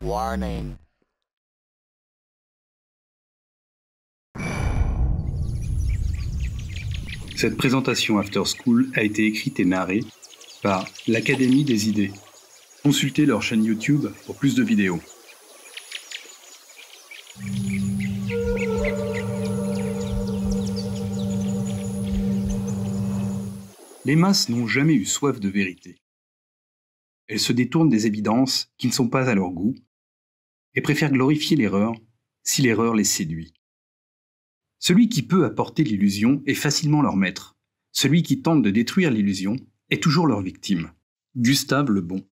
Warning. Cette présentation After School a été écrite et narrée par l'Académie des idées. Consultez leur chaîne YouTube pour plus de vidéos. Les masses n'ont jamais eu soif de vérité. Elles se détournent des évidences qui ne sont pas à leur goût et préfèrent glorifier l'erreur si l'erreur les séduit. Celui qui peut apporter l'illusion est facilement leur maître. Celui qui tente de détruire l'illusion est toujours leur victime. Gustave Le Bon.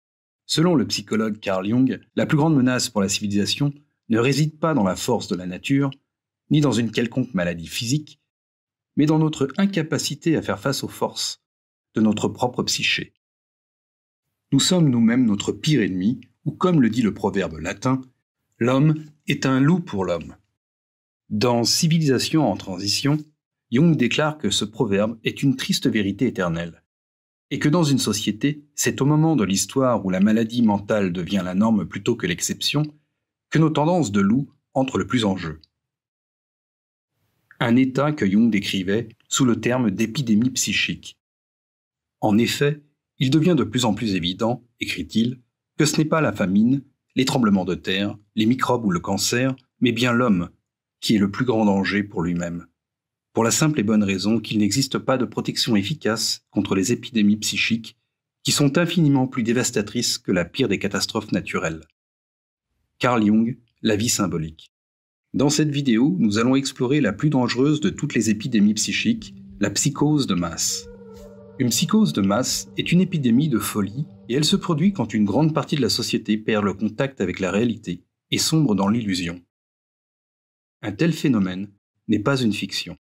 Selon le psychologue Carl Jung, la plus grande menace pour la civilisation ne réside pas dans la force de la nature, ni dans une quelconque maladie physique, mais dans notre incapacité à faire face aux forces de notre propre psyché. Nous sommes nous-mêmes notre pire ennemi, ou comme le dit le proverbe latin, l'homme est un loup pour l'homme. Dans Civilisation en transition, Jung déclare que ce proverbe est une triste vérité éternelle, et que dans une société, c'est au moment de l'histoire où la maladie mentale devient la norme plutôt que l'exception, que nos tendances de loup entrent le plus en jeu. Un état que Jung décrivait sous le terme d'épidémie psychique. En effet, il devient de plus en plus évident, écrit-il, que ce n'est pas la famine, les tremblements de terre, les microbes ou le cancer, mais bien l'homme qui est le plus grand danger pour lui-même. Pour la simple et bonne raison qu'il n'existe pas de protection efficace contre les épidémies psychiques qui sont infiniment plus dévastatrices que la pire des catastrophes naturelles. Carl Jung, la vie symbolique. Dans cette vidéo, nous allons explorer la plus dangereuse de toutes les épidémies psychiques, la psychose de masse. Une psychose de masse est une épidémie de folie et elle se produit quand une grande partie de la société perd le contact avec la réalité et sombre dans l'illusion. Un tel phénomène n'est pas une fiction.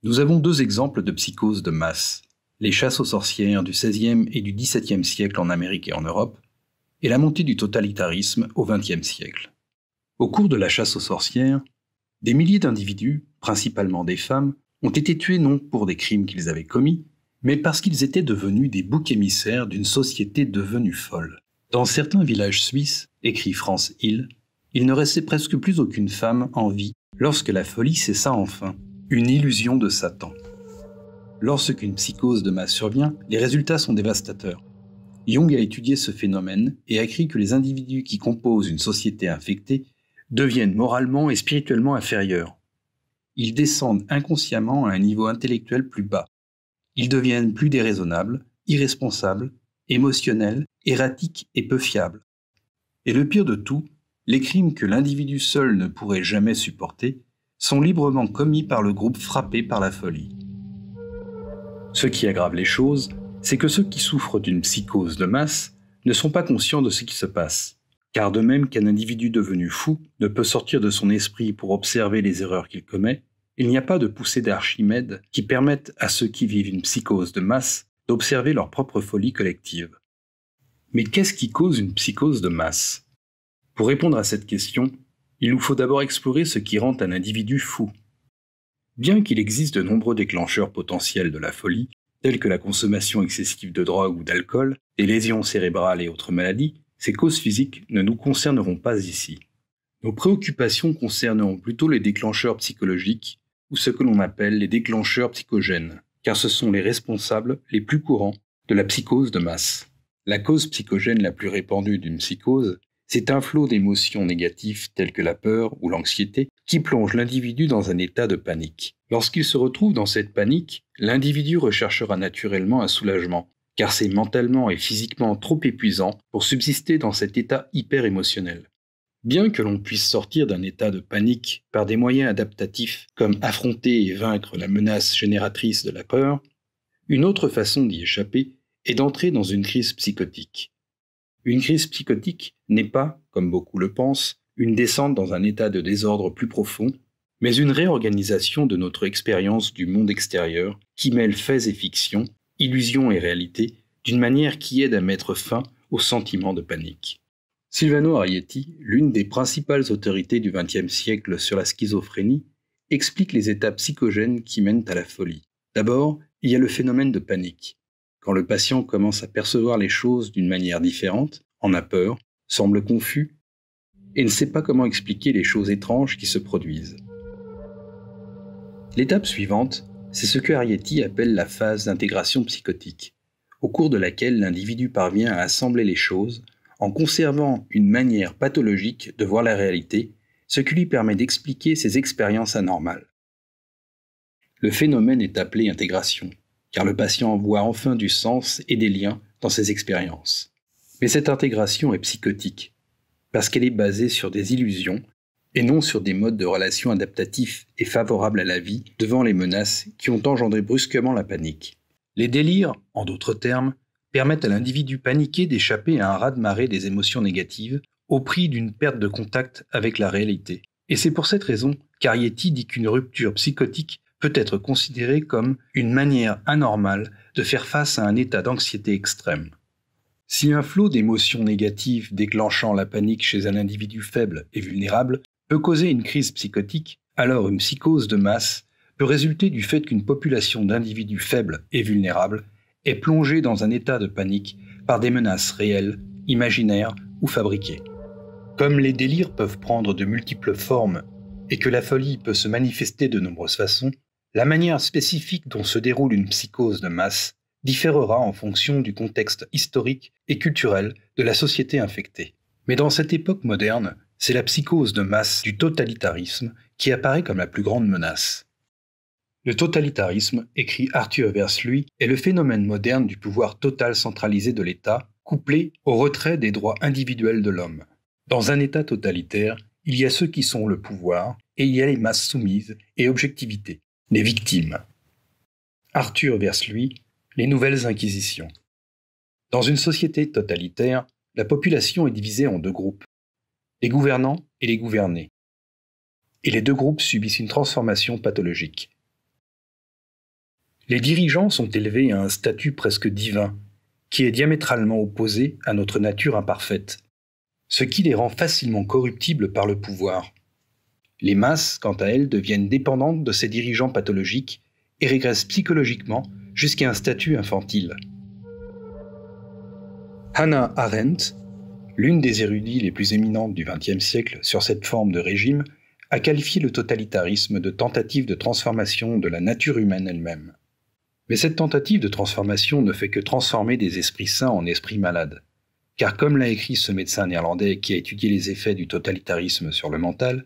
Nous avons deux exemples de psychose de masse, les chasses aux sorcières du XVIe et du XVIIe siècle en Amérique et en Europe, et la montée du totalitarisme au XXe siècle. Au cours de la chasse aux sorcières, des milliers d'individus, principalement des femmes, ont été tués non pour des crimes qu'ils avaient commis, mais parce qu'ils étaient devenus des boucs émissaires d'une société devenue folle. Dans certains villages suisses, écrit France Hill, il ne restait presque plus aucune femme en vie lorsque la folie cessa enfin, une illusion de Satan. Lorsqu'une psychose de masse survient, les résultats sont dévastateurs. Jung a étudié ce phénomène et a écrit que les individus qui composent une société infectée deviennent moralement et spirituellement inférieurs. Ils descendent inconsciemment à un niveau intellectuel plus bas. Ils deviennent plus déraisonnables, irresponsables, émotionnels, erratiques et peu fiables. Et le pire de tout, les crimes que l'individu seul ne pourrait jamais supporter sont librement commis par le groupe frappé par la folie. Ce qui aggrave les choses, c'est que ceux qui souffrent d'une psychose de masse ne sont pas conscients de ce qui se passe, car de même qu'un individu devenu fou ne peut sortir de son esprit pour observer les erreurs qu'il commet, il n'y a pas de poussée d'Archimède qui permette à ceux qui vivent une psychose de masse d'observer leur propre folie collective. Mais qu'est-ce qui cause une psychose de masse ? Pour répondre à cette question, il nous faut d'abord explorer ce qui rend un individu fou. Bien qu'il existe de nombreux déclencheurs potentiels de la folie, tels que la consommation excessive de drogue ou d'alcool, des lésions cérébrales et autres maladies, ces causes physiques ne nous concerneront pas ici. Nos préoccupations concerneront plutôt les déclencheurs psychologiques, ou ce que l'on appelle les déclencheurs psychogènes, car ce sont les responsables les plus courants de la psychose de masse. La cause psychogène la plus répandue d'une psychose, c'est un flot d'émotions négatives telles que la peur ou l'anxiété qui plonge l'individu dans un état de panique. Lorsqu'il se retrouve dans cette panique, l'individu recherchera naturellement un soulagement, car c'est mentalement et physiquement trop épuisant pour subsister dans cet état hyper-émotionnel. Bien que l'on puisse sortir d'un état de panique par des moyens adaptatifs comme affronter et vaincre la menace génératrice de la peur, une autre façon d'y échapper est d'entrer dans une crise psychotique. Une crise psychotique n'est pas, comme beaucoup le pensent, une descente dans un état de désordre plus profond, mais une réorganisation de notre expérience du monde extérieur qui mêle faits et fictions, illusions et réalité, d'une manière qui aide à mettre fin au sentiment de panique. Silvano Arietti, l'une des principales autorités du XXe siècle sur la schizophrénie, explique les états psychogènes qui mènent à la folie. D'abord, il y a le phénomène de panique. Quand le patient commence à percevoir les choses d'une manière différente, en a peur, semble confus, et ne sait pas comment expliquer les choses étranges qui se produisent. L'étape suivante, c'est ce que Arrietty appelle la phase d'intégration psychotique, au cours de laquelle l'individu parvient à assembler les choses en conservant une manière pathologique de voir la réalité, ce qui lui permet d'expliquer ses expériences anormales. Le phénomène est appelé intégration, car le patient voit enfin du sens et des liens dans ses expériences. Mais cette intégration est psychotique, parce qu'elle est basée sur des illusions et non sur des modes de relation adaptatifs et favorables à la vie devant les menaces qui ont engendré brusquement la panique. Les délires, en d'autres termes, permettent à l'individu paniqué d'échapper à un raz-de-marée des émotions négatives au prix d'une perte de contact avec la réalité. Et c'est pour cette raison qu'Arrietty dit qu'une rupture psychotique peut être considérée comme une manière anormale de faire face à un état d'anxiété extrême. Si un flot d'émotions négatives déclenchant la panique chez un individu faible et vulnérable peut causer une crise psychotique, alors une psychose de masse peut résulter du fait qu'une population d'individus faibles et vulnérables est plongée dans un état de panique par des menaces réelles, imaginaires ou fabriquées. Comme les délires peuvent prendre de multiples formes et que la folie peut se manifester de nombreuses façons, la manière spécifique dont se déroule une psychose de masse différera en fonction du contexte historique et culturel de la société infectée. Mais dans cette époque moderne, c'est la psychose de masse du totalitarisme qui apparaît comme la plus grande menace. Le totalitarisme, écrit Arthur Versluy, est le phénomène moderne du pouvoir total centralisé de l'État, couplé au retrait des droits individuels de l'homme. Dans un État totalitaire, il y a ceux qui sont le pouvoir, et il y a les masses soumises et objectivité, les victimes. Arthur Versluy, Les Nouvelles Inquisitions. Dans une société totalitaire, la population est divisée en deux groupes, les gouvernants et les gouvernés. Et les deux groupes subissent une transformation pathologique. Les dirigeants sont élevés à un statut presque divin, qui est diamétralement opposé à notre nature imparfaite, ce qui les rend facilement corruptibles par le pouvoir. Les masses, quant à elles, deviennent dépendantes de ces dirigeants pathologiques et régressent psychologiquement jusqu'à un statut infantile. Hannah Arendt, l'une des érudits les plus éminentes du XXe siècle sur cette forme de régime, a qualifié le totalitarisme de tentative de transformation de la nature humaine elle-même. Mais cette tentative de transformation ne fait que transformer des esprits sains en esprits malades. Car comme l'a écrit ce médecin néerlandais qui a étudié les effets du totalitarisme sur le mental,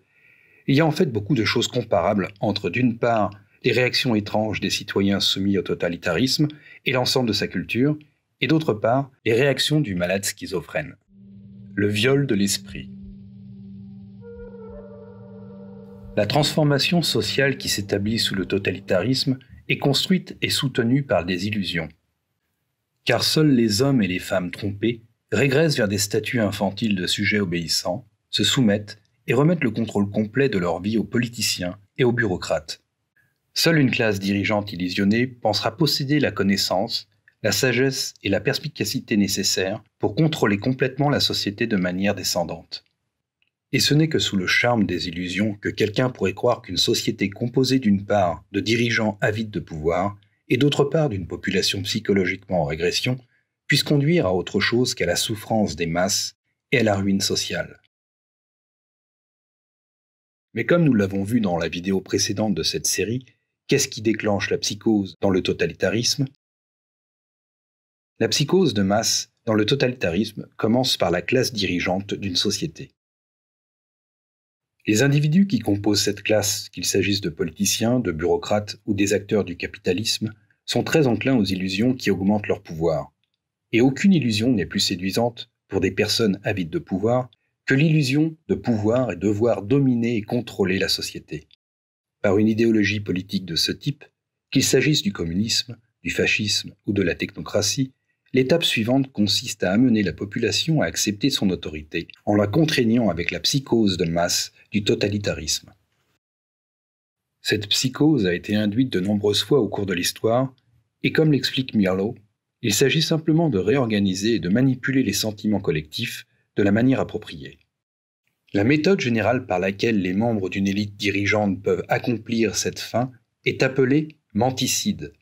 il y a en fait beaucoup de choses comparables entre, d'une part, les réactions étranges des citoyens soumis au totalitarisme et l'ensemble de sa culture, et d'autre part, les réactions du malade schizophrène. Le viol de l'esprit. La transformation sociale qui s'établit sous le totalitarisme est construite et soutenue par des illusions. Car seuls les hommes et les femmes trompés régressent vers des statuts infantiles de sujets obéissants, se soumettent et remettent le contrôle complet de leur vie aux politiciens et aux bureaucrates. Seule une classe dirigeante illusionnée pensera posséder la connaissance, la sagesse et la perspicacité nécessaires pour contrôler complètement la société de manière descendante. Et ce n'est que sous le charme des illusions que quelqu'un pourrait croire qu'une société composée d'une part de dirigeants avides de pouvoir et d'autre part d'une population psychologiquement en régression puisse conduire à autre chose qu'à la souffrance des masses et à la ruine sociale. Mais comme nous l'avons vu dans la vidéo précédente de cette série, qu'est-ce qui déclenche la psychose dans le totalitarisme ? La psychose de masse dans le totalitarisme commence par la classe dirigeante d'une société. Les individus qui composent cette classe, qu'il s'agisse de politiciens, de bureaucrates ou des acteurs du capitalisme, sont très enclins aux illusions qui augmentent leur pouvoir. Et aucune illusion n'est plus séduisante pour des personnes avides de pouvoir que l'illusion de pouvoir et devoir dominer et contrôler la société. Par une idéologie politique de ce type, qu'il s'agisse du communisme, du fascisme ou de la technocratie, l'étape suivante consiste à amener la population à accepter son autorité en la contraignant avec la psychose de masse du totalitarisme. Cette psychose a été induite de nombreuses fois au cours de l'histoire, et comme l'explique Meerlau, il s'agit simplement de réorganiser et de manipuler les sentiments collectifs de la manière appropriée. La méthode générale par laquelle les membres d'une élite dirigeante peuvent accomplir cette fin est appelée menticide.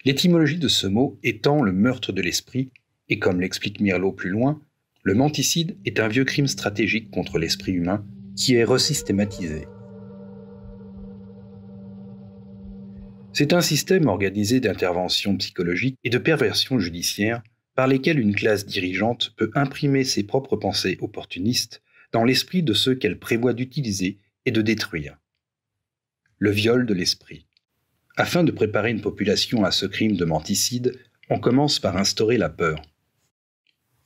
L'étymologie de ce mot étant le meurtre de l'esprit, et comme l'explique Meerlau plus loin, Le menticide est un vieux crime stratégique contre l'esprit humain qui est resystématisé. C'est un système organisé d'intervention psychologique et de perversion judiciaire par lesquelles une classe dirigeante peut imprimer ses propres pensées opportunistes dans l'esprit de ceux qu'elle prévoit d'utiliser et de détruire. Le viol de l'esprit. Afin de préparer une population à ce crime de menticide, on commence par instaurer la peur.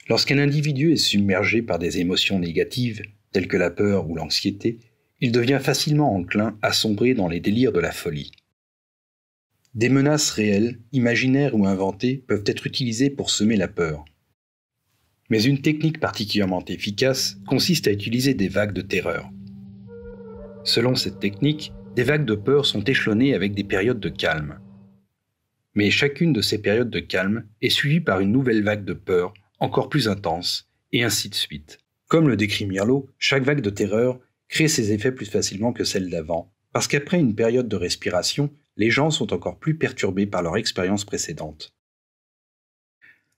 Lorsqu'un individu est submergé par des émotions négatives, telles que la peur ou l'anxiété, il devient facilement enclin à sombrer dans les délires de la folie. Des menaces réelles, imaginaires ou inventées peuvent être utilisées pour semer la peur. Mais une technique particulièrement efficace consiste à utiliser des vagues de terreur. Selon cette technique, des vagues de peur sont échelonnées avec des périodes de calme. Mais chacune de ces périodes de calme est suivie par une nouvelle vague de peur encore plus intense, et ainsi de suite. Comme le décrit Mirlo, chaque vague de terreur crée ses effets plus facilement que celle d'avant, parce qu'après une période de respiration, les gens sont encore plus perturbés par leur expérience précédente.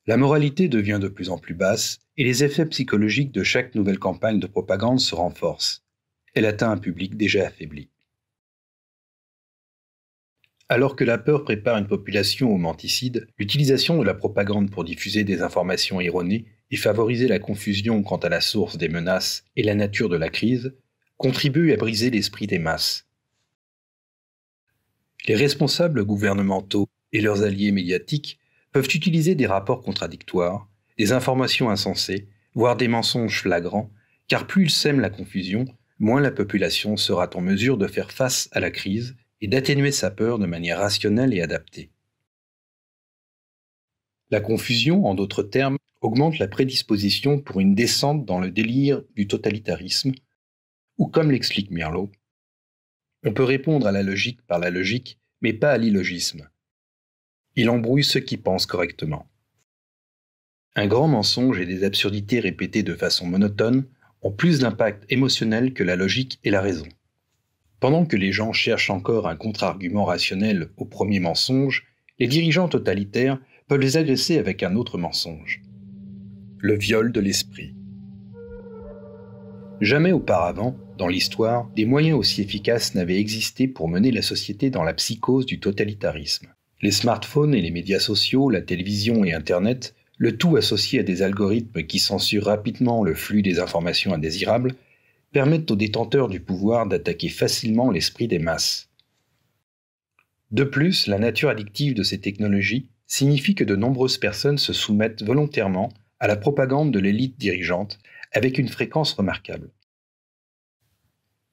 La moralité devient de plus en plus basse, et les effets psychologiques de chaque nouvelle campagne de propagande se renforcent. Elle atteint un public déjà affaibli. Alors que la peur prépare une population au menticide, l'utilisation de la propagande pour diffuser des informations erronées et favoriser la confusion quant à la source des menaces et la nature de la crise contribue à briser l'esprit des masses. Les responsables gouvernementaux et leurs alliés médiatiques peuvent utiliser des rapports contradictoires, des informations insensées, voire des mensonges flagrants, car plus ils sèment la confusion, moins la population sera en mesure de faire face à la crise et d'atténuer sa peur de manière rationnelle et adaptée. La confusion, en d'autres termes, augmente la prédisposition pour une descente dans le délire du totalitarisme, ou comme l'explique Mirlo, on peut répondre à la logique par la logique, mais pas à l'illogisme. Il embrouille ceux qui pensent correctement. Un grand mensonge et des absurdités répétées de façon monotone ont plus d'impact émotionnel que la logique et la raison. Pendant que les gens cherchent encore un contre-argument rationnel au premier mensonge, les dirigeants totalitaires peuvent les agresser avec un autre mensonge. Le viol de l'esprit. Jamais auparavant, dans l'histoire, des moyens aussi efficaces n'avaient existé pour mener la société dans la psychose du totalitarisme. Les smartphones et les médias sociaux, la télévision et Internet, le tout associé à des algorithmes qui censurent rapidement le flux des informations indésirables, permettent aux détenteurs du pouvoir d'attaquer facilement l'esprit des masses. De plus, la nature addictive de ces technologies signifie que de nombreuses personnes se soumettent volontairement à la propagande de l'élite dirigeante avec une fréquence remarquable.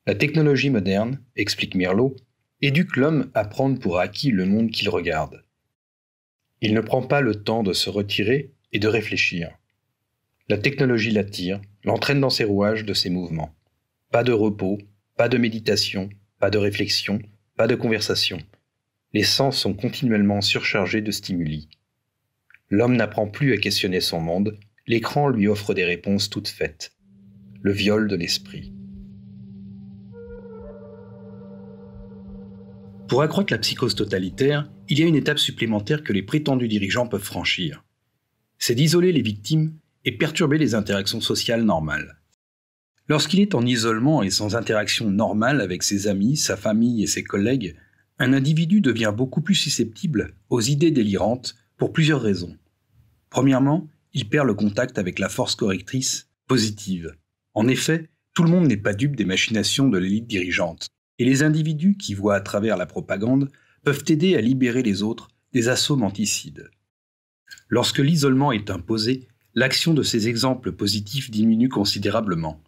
La technologie moderne, explique Mirlo, éduque l'homme à prendre pour acquis le monde qu'il regarde. Il ne prend pas le temps de se retirer et de réfléchir. La technologie l'attire, l'entraîne dans ses rouages de ses mouvements. Pas de repos, pas de méditation, pas de réflexion, pas de conversation. Les sens sont continuellement surchargés de stimuli. L'homme n'apprend plus à questionner son monde, l'écran lui offre des réponses toutes faites. Le viol de l'esprit. Pour accroître la psychose totalitaire, il y a une étape supplémentaire que les prétendus dirigeants peuvent franchir. C'est d'isoler les victimes et perturber les interactions sociales normales. Lorsqu'il est en isolement et sans interaction normale avec ses amis, sa famille et ses collègues, un individu devient beaucoup plus susceptible aux idées délirantes pour plusieurs raisons. Premièrement, il perd le contact avec la force correctrice positive. En effet, tout le monde n'est pas dupe des machinations de l'élite dirigeante, et les individus qui voient à travers la propagande peuvent aider à libérer les autres des assauts menticides. Lorsque l'isolement est imposé, l'action de ces exemples positifs diminue considérablement.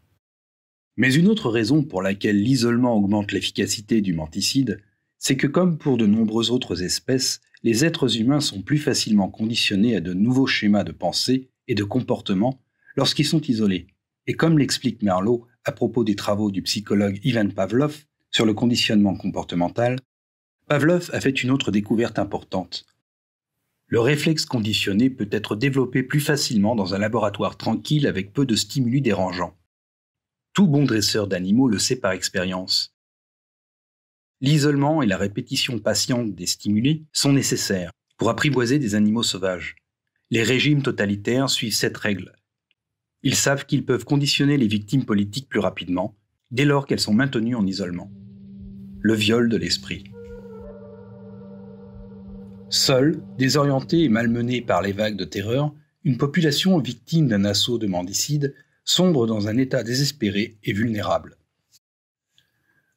Mais une autre raison pour laquelle l'isolement augmente l'efficacité du menticide, c'est que comme pour de nombreuses autres espèces, les êtres humains sont plus facilement conditionnés à de nouveaux schémas de pensée et de comportement lorsqu'ils sont isolés. Et comme l'explique Mirlo à propos des travaux du psychologue Ivan Pavlov sur le conditionnement comportemental, Pavlov a fait une autre découverte importante. Le réflexe conditionné peut être développé plus facilement dans un laboratoire tranquille avec peu de stimuli dérangeants. Tout bon dresseur d'animaux le sait par expérience. L'isolement et la répétition patiente des stimuli sont nécessaires pour apprivoiser des animaux sauvages. Les régimes totalitaires suivent cette règle. Ils savent qu'ils peuvent conditionner les victimes politiques plus rapidement, dès lors qu'elles sont maintenues en isolement. Le viol de l'esprit. Seule, désorientée et malmenée par les vagues de terreur, une population victime d'un assaut de mendicides sombre dans un état désespéré et vulnérable.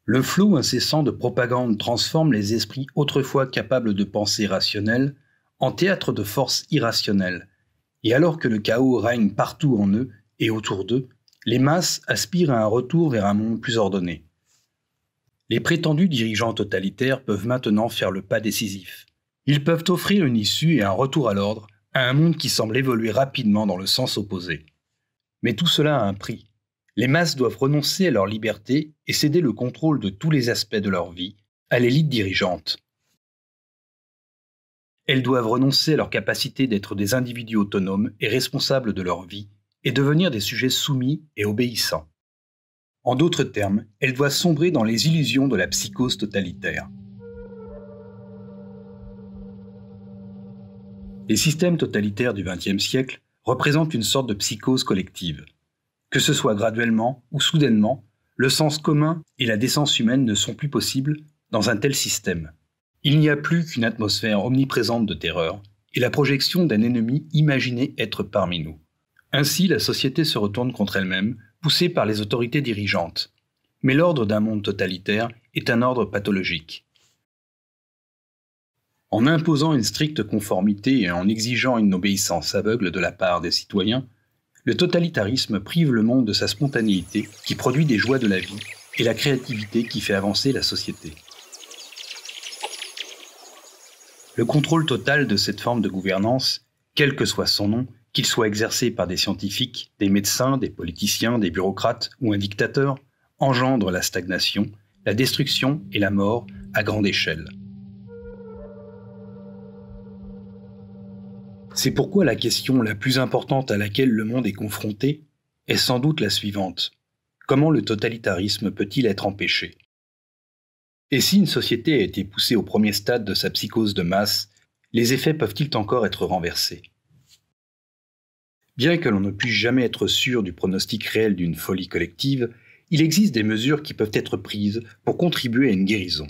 Le flot incessant de propagande transforme les esprits autrefois capables de pensée rationnelle en théâtre de forces irrationnelles, et alors que le chaos règne partout en eux et autour d'eux, les masses aspirent à un retour vers un monde plus ordonné. Les prétendus dirigeants totalitaires peuvent maintenant faire le pas décisif. Ils peuvent offrir une issue et un retour à l'ordre à un monde qui semble évoluer rapidement dans le sens opposé. Mais tout cela a un prix. Les masses doivent renoncer à leur liberté et céder le contrôle de tous les aspects de leur vie à l'élite dirigeante. Elles doivent renoncer à leur capacité d'être des individus autonomes et responsables de leur vie et devenir des sujets soumis et obéissants. En d'autres termes, elles doivent sombrer dans les illusions de la psychose totalitaire. Les systèmes totalitaires du XXe siècle représentent une sorte de psychose collective. Que ce soit graduellement ou soudainement, le sens commun et la décence humaine ne sont plus possibles dans un tel système. Il n'y a plus qu'une atmosphère omniprésente de terreur et la projection d'un ennemi imaginé être parmi nous. Ainsi, la société se retourne contre elle-même, poussée par les autorités dirigeantes. Mais l'ordre d'un monde totalitaire est un ordre pathologique. En imposant une stricte conformité et en exigeant une obéissance aveugle de la part des citoyens, le totalitarisme prive le monde de sa spontanéité qui produit des joies de la vie et la créativité qui fait avancer la société. Le contrôle total de cette forme de gouvernance, quel que soit son nom, qu'il soit exercé par des scientifiques, des médecins, des politiciens, des bureaucrates ou un dictateur, engendre la stagnation, la destruction et la mort à grande échelle. C'est pourquoi la question la plus importante à laquelle le monde est confronté est sans doute la suivante. Comment le totalitarisme peut-il être empêché ? Et si une société a été poussée au premier stade de sa psychose de masse, les effets peuvent-ils encore être renversés ? Bien que l'on ne puisse jamais être sûr du pronostic réel d'une folie collective, il existe des mesures qui peuvent être prises pour contribuer à une guérison.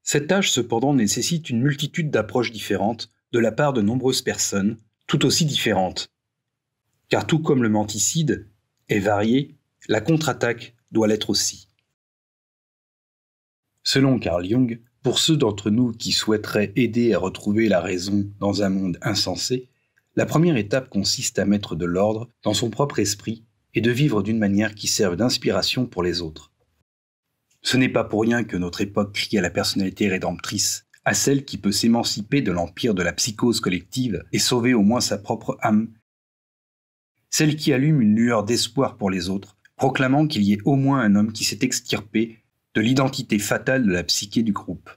Cette tâche cependant nécessite une multitude d'approches différentes de la part de nombreuses personnes, tout aussi différentes. Car tout comme le menticide est varié, la contre-attaque doit l'être aussi. Selon Carl Jung, pour ceux d'entre nous qui souhaiteraient aider à retrouver la raison dans un monde insensé, la première étape consiste à mettre de l'ordre dans son propre esprit et de vivre d'une manière qui serve d'inspiration pour les autres. Ce n'est pas pour rien que notre époque crie à la personnalité rédemptrice, à celle qui peut s'émanciper de l'empire de la psychose collective et sauver au moins sa propre âme, celle qui allume une lueur d'espoir pour les autres, proclamant qu'il y ait au moins un homme qui s'est extirpé de l'identité fatale de la psyché du groupe.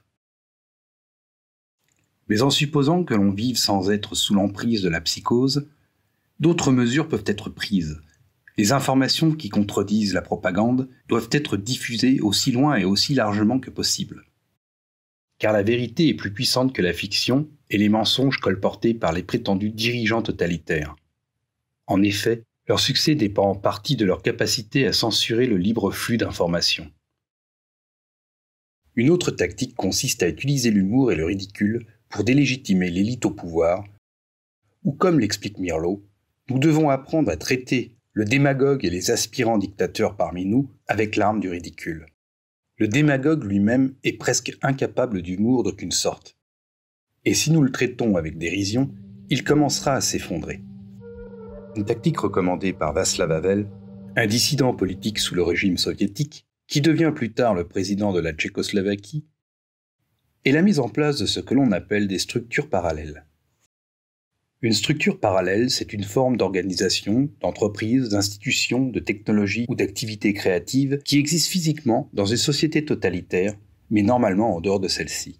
Mais en supposant que l'on vive sans être sous l'emprise de la psychose, d'autres mesures peuvent être prises. Les informations qui contredisent la propagande doivent être diffusées aussi loin et aussi largement que possible. Car la vérité est plus puissante que la fiction et les mensonges colportés par les prétendus dirigeants totalitaires. En effet, leur succès dépend en partie de leur capacité à censurer le libre flux d'informations. Une autre tactique consiste à utiliser l'humour et le ridicule pour délégitimer l'élite au pouvoir, ou comme l'explique Mirlo, nous devons apprendre à traiter le démagogue et les aspirants dictateurs parmi nous avec l'arme du ridicule. Le démagogue lui-même est presque incapable d'humour d'aucune sorte. Et si nous le traitons avec dérision, il commencera à s'effondrer. Une tactique recommandée par Václav Havel, un dissident politique sous le régime soviétique, qui devient plus tard le président de la Tchécoslovaquie, est la mise en place de ce que l'on appelle des structures parallèles. Une structure parallèle, c'est une forme d'organisation, d'entreprise, d'institution, de technologie ou d'activité créative qui existe physiquement dans une société totalitaire, mais normalement en dehors de celle-ci.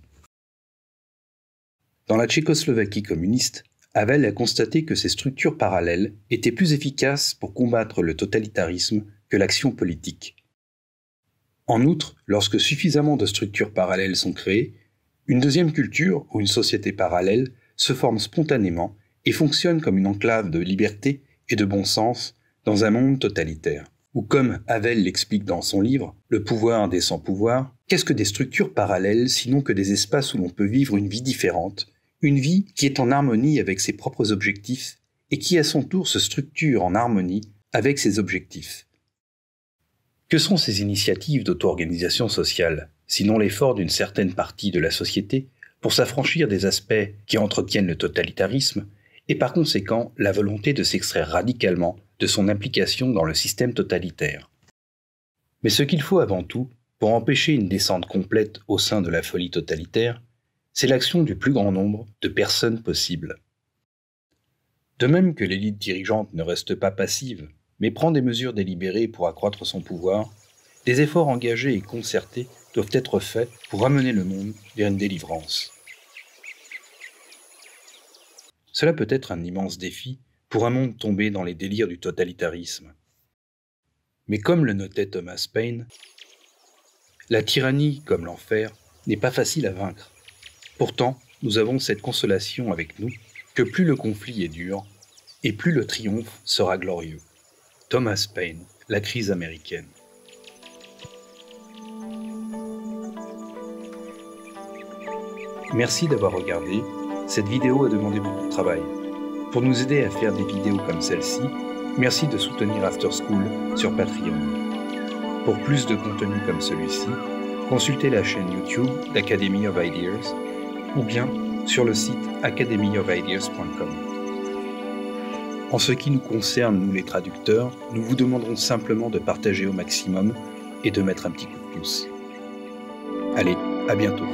Dans la Tchécoslovaquie communiste, Havel a constaté que ces structures parallèles étaient plus efficaces pour combattre le totalitarisme que l'action politique. En outre, lorsque suffisamment de structures parallèles sont créées, une deuxième culture ou une société parallèle se forme spontanément et fonctionne comme une enclave de liberté et de bon sens dans un monde totalitaire. Ou comme Havel l'explique dans son livre « Le pouvoir des sans-pouvoirs », qu'est-ce que des structures parallèles sinon que des espaces où l'on peut vivre une vie différente, une vie qui est en harmonie avec ses propres objectifs et qui à son tour se structure en harmonie avec ses objectifs. Que sont ces initiatives d'auto-organisation sociale, sinon l'effort d'une certaine partie de la société pour s'affranchir des aspects qui entretiennent le totalitarisme et par conséquent la volonté de s'extraire radicalement de son implication dans le système totalitaire. Mais ce qu'il faut avant tout, pour empêcher une descente complète au sein de la folie totalitaire, c'est l'action du plus grand nombre de personnes possible. De même que l'élite dirigeante ne reste pas passive, mais prend des mesures délibérées pour accroître son pouvoir, des efforts engagés et concertés doivent être faits pour amener le monde vers une délivrance. Cela peut être un immense défi pour un monde tombé dans les délires du totalitarisme. Mais comme le notait Thomas Paine, la tyrannie, comme l'enfer, n'est pas facile à vaincre. Pourtant, nous avons cette consolation avec nous que plus le conflit est dur, et plus le triomphe sera glorieux. Thomas Paine, La crise américaine. Merci d'avoir regardé. Cette vidéo a demandé beaucoup de travail. Pour nous aider à faire des vidéos comme celle-ci, merci de soutenir After School sur Patreon. Pour plus de contenu comme celui-ci, consultez la chaîne YouTube d'Academy of Ideas ou bien sur le site academyofideas.com. En ce qui nous concerne, nous les traducteurs, nous vous demanderons simplement de partager au maximum et de mettre un petit coup de pouce. Allez, à bientôt.